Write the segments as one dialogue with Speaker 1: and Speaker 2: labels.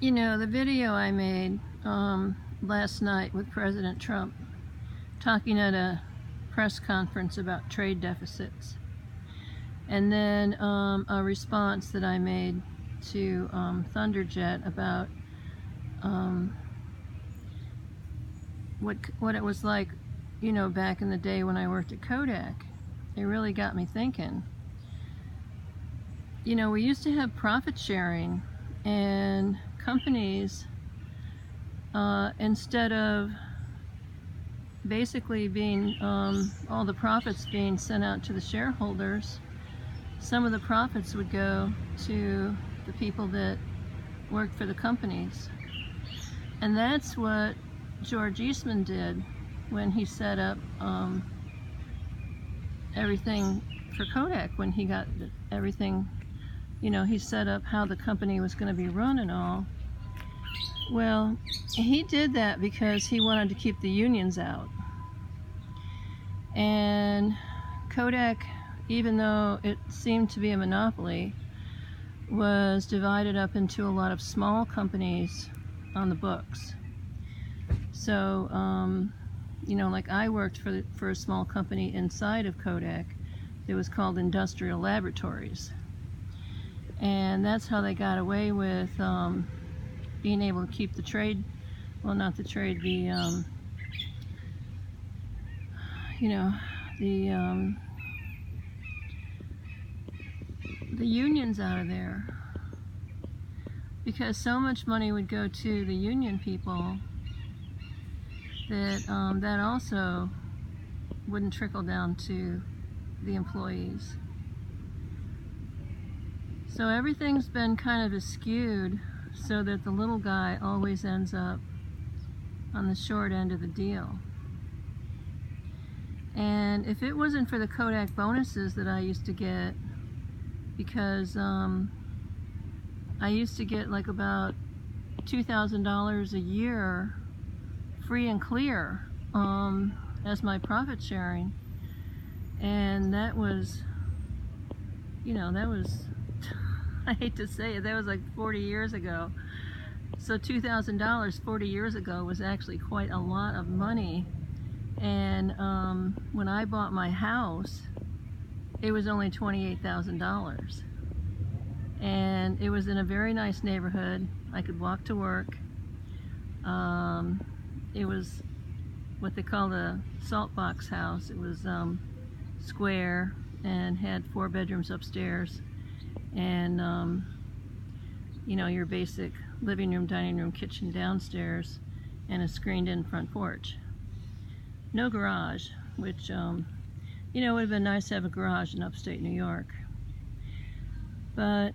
Speaker 1: You know, the video I made last night with President Trump talking at a press conference about trade deficits, and then a response that I made to Thunderjet about what it was like, you know, back in the day when I worked at Kodak. It really got me thinking. You know, we used to have profit sharing, and companies, instead of basically being all the profits being sent out to the shareholders, some of the profits would go to the people that worked for the companies. And that's what George Eastman did when he set up everything for Kodak. When he got everything, you know, he set up how the company was going to be run and all. Well, he did that because he wanted to keep the unions out. And Kodak, even though it seemed to be a monopoly, was divided up into a lot of small companies on the books. So, you know, like I worked for a small company inside of Kodak that was called Industrial Laboratories. And that's how they got away with being able to keep the trade, well, not the trade, the, you know, the unions out of there. Because so much money would go to the union people that that also wouldn't trickle down to the employees. So everything's been kind of skewed so that the little guy always ends up on the short end of the deal. And if it wasn't for the Kodak bonuses that I used to get, because I used to get like about $2,000 a year free and clear as my profit sharing, and that was, you know, that was I hate to say it, that was like 40 years ago. So $2,000 40 years ago was actually quite a lot of money. And when I bought my house, it was only $28,000. And it was in a very nice neighborhood. I could walk to work. It was what they call the salt box house. It was square and had 4 bedrooms upstairs. And you know, your basic living room, dining room, kitchen downstairs, and a screened-in front porch. No garage, which you know, it would have been nice to have a garage in upstate New York. But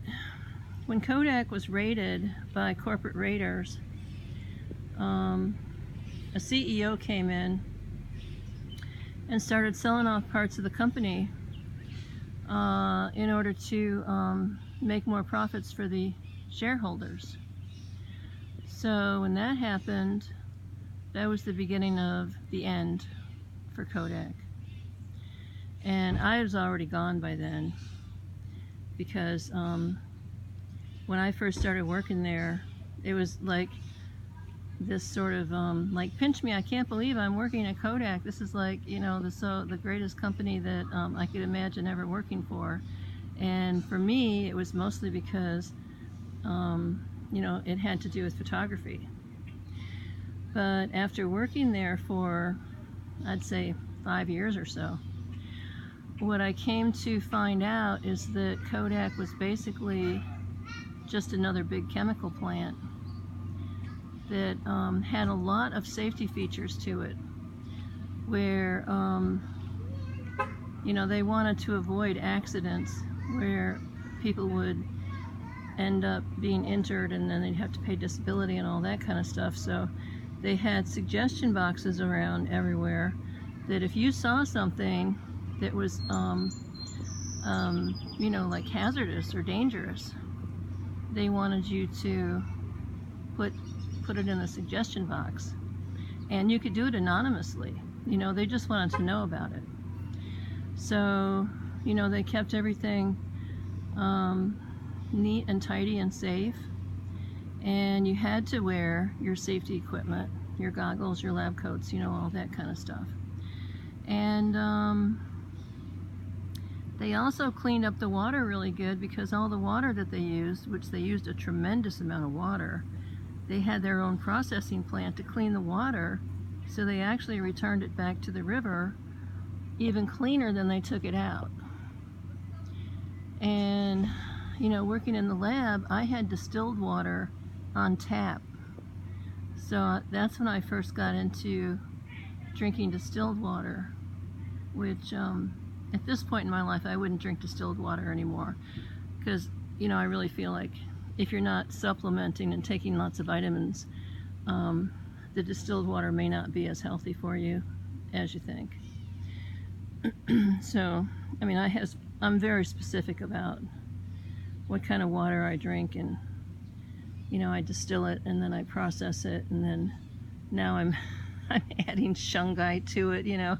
Speaker 1: when Kodak was raided by corporate raiders, a CEO came in and started selling off parts of the company in order to make more profits for the shareholders. So when that happened, that was the beginning of the end for Kodak. And I was already gone by then, because when I first started working there, it was like this sort of like, pinch me, I can't believe I'm working at Kodak. This is like, you know, the greatest company that I could imagine ever working for. And for me, it was mostly because you know, it had to do with photography. But after working there for, I'd say, 5 years or so, what I came to find out is that Kodak was basically just another big chemical plant that had a lot of safety features to it, where you know, they wanted to avoid accidents where people would end up being injured and then they'd have to pay disability and all that kind of stuff. So they had suggestion boxes around everywhere that if you saw something that was you know, like hazardous or dangerous, they wanted you to put it in the suggestion box. And you could do it anonymously. You know, they just wanted to know about it. So, you know, they kept everything neat and tidy and safe. and you had to wear your safety equipment, your goggles, your lab coats, you know, all that kind of stuff. And they also cleaned up the water really good, because all the water that they used, which they used a tremendous amount of water, they had their own processing plant to clean the water, so they actually returned it back to the river even cleaner than they took it out. And, you know, working in the lab, I had distilled water on tap. So that's when I first got into drinking distilled water, which at this point in my life I wouldn't drink distilled water anymore, because, you know, I really feel like if you're not supplementing and taking lots of vitamins, the distilled water may not be as healthy for you as you think. So, I mean, I'm very specific about what kind of water I drink, and, you know, I distill it and then I process it, and then now I'm adding shungite to it, you know,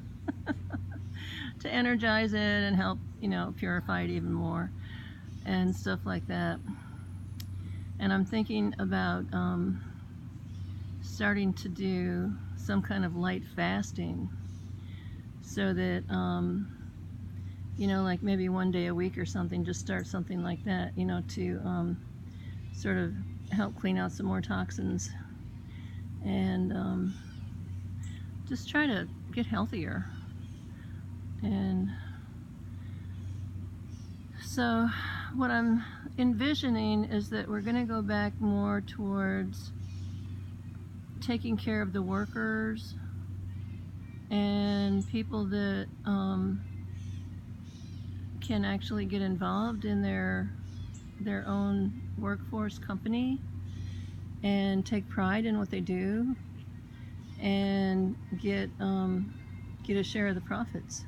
Speaker 1: to energize it and help, you know, purify it even more and stuff like that. And I'm thinking about starting to do some kind of light fasting, so that you know, like maybe one day a week or something, just start something like that, you know, to sort of help clean out some more toxins, and just try to get healthier. And so what I'm envisioning is that we're going to go back more towards taking care of the workers and people that can actually get involved in their own workforce company and take pride in what they do, and get a share of the profits.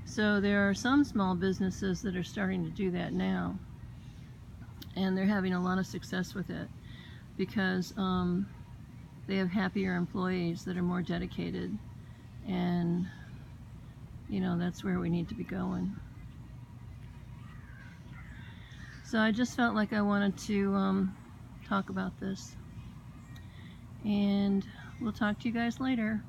Speaker 1: So there are some small businesses that are starting to do that now, and they're having a lot of success with it, because they have happier employees that are more dedicated, and, you know, that's where we need to be going. So I just felt like I wanted to talk about this, and we'll talk to you guys later.